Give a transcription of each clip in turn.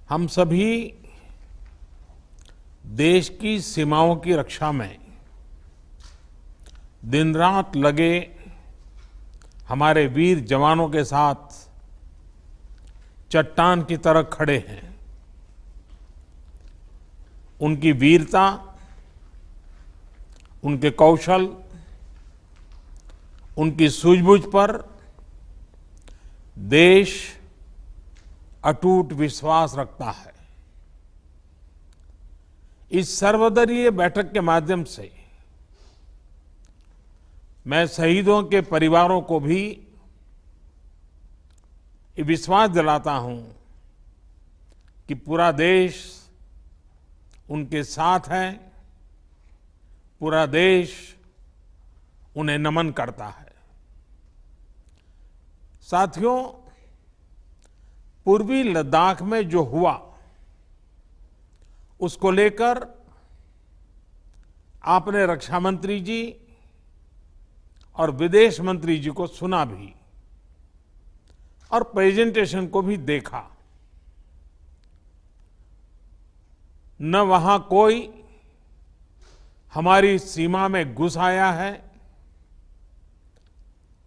हम सभी देश की सीमाओं की रक्षा में दिन रात लगे हमारे वीर जवानों के साथ चट्टान की तरह खड़े हैं। उनकी वीरता, उनके कौशल, उनकी सूझबूझ पर देश अटूट विश्वास रखता है। इस सर्वदलीय बैठक के माध्यम से मैं शहीदों के परिवारों को भी ये विश्वास दिलाता हूं कि पूरा देश उनके साथ है, पूरा देश उन्हें नमन करता है। साथियों, पूर्वी लद्दाख में जो हुआ उसको लेकर आपने रक्षा मंत्री जी और विदेश मंत्री जी को सुना भी और प्रेजेंटेशन को भी देखा। न वहां कोई हमारी सीमा में घुस आया है,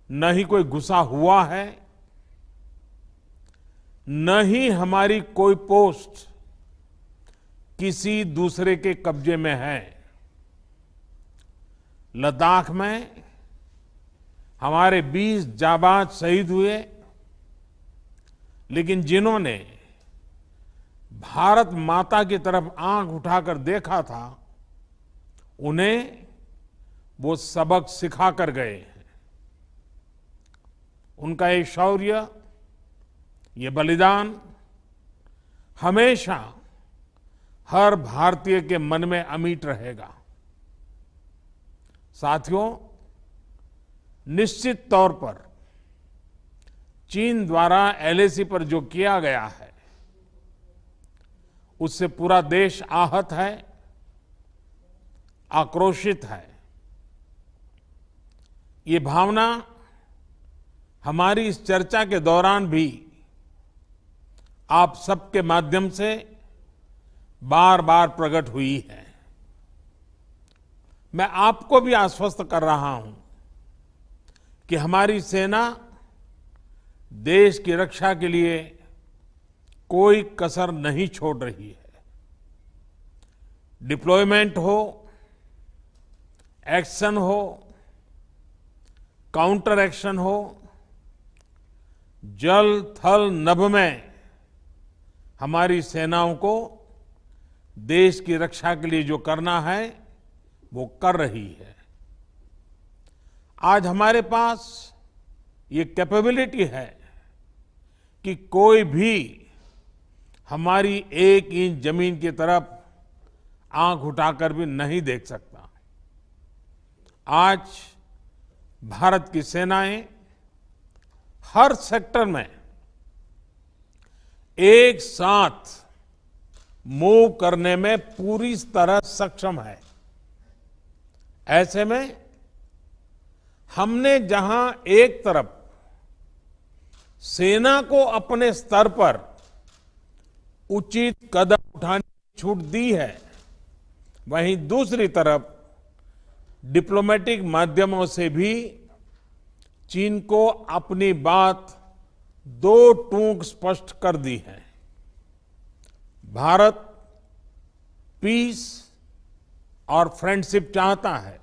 न ही कोई घुसा हुआ है, न ही हमारी कोई पोस्ट किसी दूसरे के कब्जे में है। लद्दाख में हमारे 20 जाबाज शहीद हुए, लेकिन जिन्होंने भारत माता की तरफ आंख उठाकर देखा था, उन्हें वो सबक सिखा कर गए हैं। उनका ये शौर्य, ये बलिदान हमेशा हर भारतीय के मन में अमिट रहेगा। साथियों, निश्चित तौर पर चीन द्वारा एलएसी पर जो किया गया है, उससे पूरा देश आहत है, आक्रोशित है। ये भावना हमारी इस चर्चा के दौरान भी आप सबके माध्यम से बार बार प्रकट हुई है। मैं आपको भी आश्वस्त कर रहा हूं कि हमारी सेना देश की रक्षा के लिए कोई कसर नहीं छोड़ रही है। डिप्लॉयमेंट हो, एक्शन हो, काउंटर एक्शन हो, जल थल नभ में हमारी सेनाओं को देश की रक्षा के लिए जो करना है वो कर रही है। आज हमारे पास ये कैपेबिलिटी है कि कोई भी हमारी 1 इंच जमीन की तरफ आंख उठाकर भी नहीं देख सकता। आज भारत की सेनाएं हर सेक्टर में एक साथ मूव करने में पूरी तरह सक्षम है। ऐसे में हमने जहां एक तरफ सेना को अपने स्तर पर उचित कदम उठाने की छूट दी है, वहीं दूसरी तरफ डिप्लोमेटिक माध्यमों से भी चीन को अपनी बात दो टूक स्पष्ट कर दी है। भारत पीस और फ्रेंडशिप चाहता है,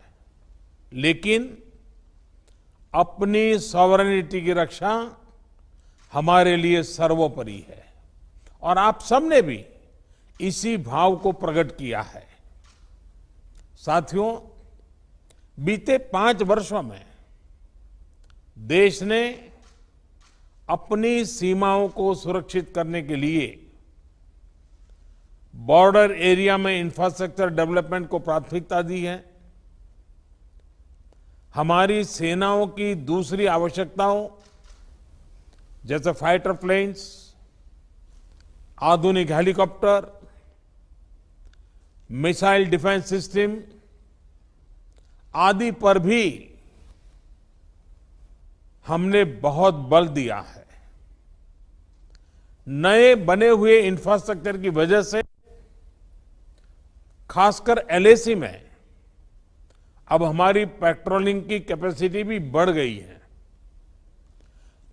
लेकिन अपनी सॉवरेनिटी की रक्षा हमारे लिए सर्वोपरि है और आप सबने भी इसी भाव को प्रकट किया है। साथियों, बीते 5 वर्षों में देश ने अपनी सीमाओं को सुरक्षित करने के लिए बॉर्डर एरिया में इंफ्रास्ट्रक्चर डेवलपमेंट को प्राथमिकता दी है। हमारी सेनाओं की दूसरी आवश्यकताओं जैसे फाइटर प्लेन्स, आधुनिक हेलीकॉप्टर, मिसाइल डिफेंस सिस्टम आदि पर भी हमने बहुत बल दिया है। नए बने हुए इंफ्रास्ट्रक्चर की वजह से खासकर एलएसी में अब हमारी पेट्रोलिंग की कैपेसिटी भी बढ़ गई है।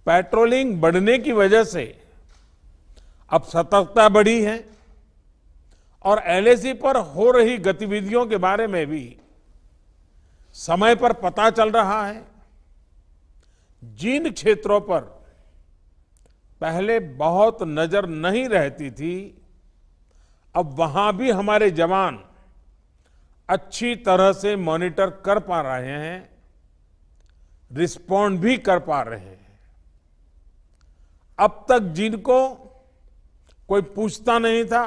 पेट्रोलिंग बढ़ने की वजह से अब सतर्कता बढ़ी है और एलएसी पर हो रही गतिविधियों के बारे में भी समय पर पता चल रहा है। जिन क्षेत्रों पर पहले बहुत नजर नहीं रहती थी, अब वहां भी हमारे जवान अच्छी तरह से मॉनिटर कर पा रहे हैं, रिस्पॉन्ड भी कर पा रहे हैं। अब तक जिनको कोई पूछता नहीं था,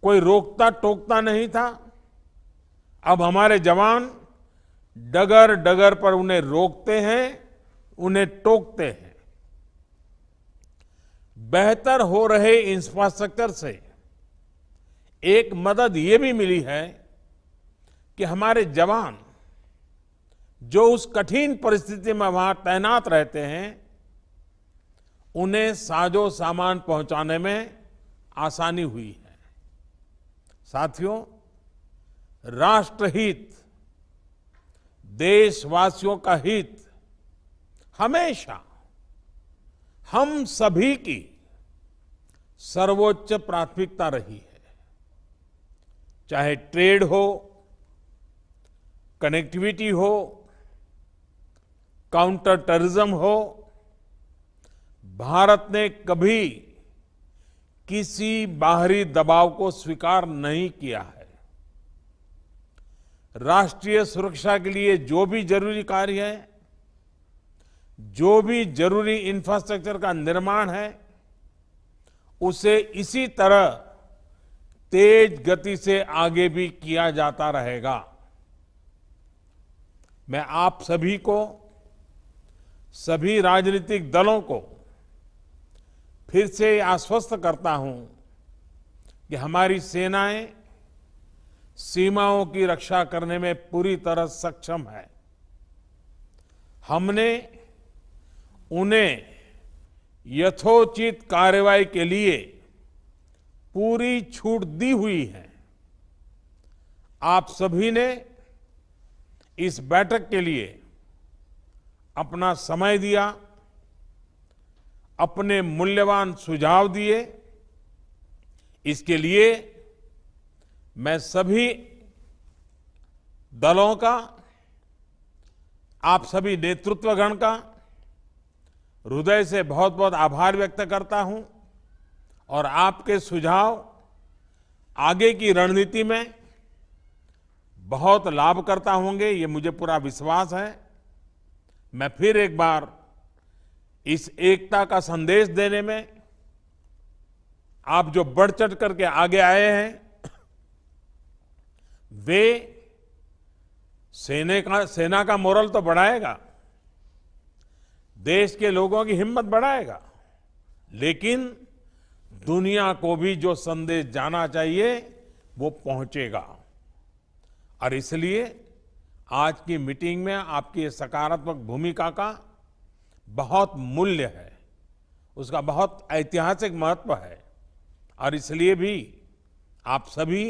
कोई रोकता टोकता नहीं था, अब हमारे जवान डगर डगर पर उन्हें रोकते हैं, उन्हें टोकते हैं। बेहतर हो रहे इंफ्रास्ट्रक्चर से एक मदद ये भी मिली है कि हमारे जवान जो उस कठिन परिस्थिति में वहां तैनात रहते हैं, उन्हें साजो सामान पहुंचाने में आसानी हुई है। साथियों, राष्ट्रहित, देशवासियों का हित हमेशा हम सभी की सर्वोच्च प्राथमिकता रही है। चाहे ट्रेड हो, कनेक्टिविटी हो, काउंटर टेररिज्म हो, भारत ने कभी किसी बाहरी दबाव को स्वीकार नहीं किया है। राष्ट्रीय सुरक्षा के लिए जो भी जरूरी कार्य है, जो भी जरूरी इंफ्रास्ट्रक्चर का निर्माण है, उसे इसी तरह तेज गति से आगे भी किया जाता रहेगा। मैं आप सभी को, सभी राजनीतिक दलों को फिर से आश्वस्त करता हूं कि हमारी सेनाएं सीमाओं की रक्षा करने में पूरी तरह सक्षम है। हमने उन्हें यथोचित कार्रवाई के लिए पूरी छूट दी हुई है। आप सभी ने इस बैठक के लिए अपना समय दिया, अपने मूल्यवान सुझाव दिए। इसके लिए मैं सभी दलों का, आप सभी नेतृत्वगण का हृदय से बहुत बहुत आभार व्यक्त करता हूं और आपके सुझाव आगे की रणनीति में बहुत लाभकर्ता होंगे, ये मुझे पूरा विश्वास है। मैं फिर एक बार इस एकता का संदेश देने में आप जो बढ़ चढ़ करके आगे आए हैं, वे सेना का मोरल तो बढ़ाएगा, देश के लोगों की हिम्मत बढ़ाएगा, लेकिन दुनिया को भी जो संदेश जाना चाहिए वो पहुंचेगा। और इसलिए आज की मीटिंग में आपकी सकारात्मक भूमिका का बहुत मूल्य है, उसका बहुत ऐतिहासिक महत्व है। और इसलिए भी आप सभी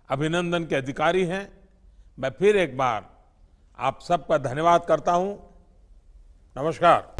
अभिनंदन के अधिकारी हैं। मैं फिर एक बार आप सबका धन्यवाद करता हूं। नमस्कार।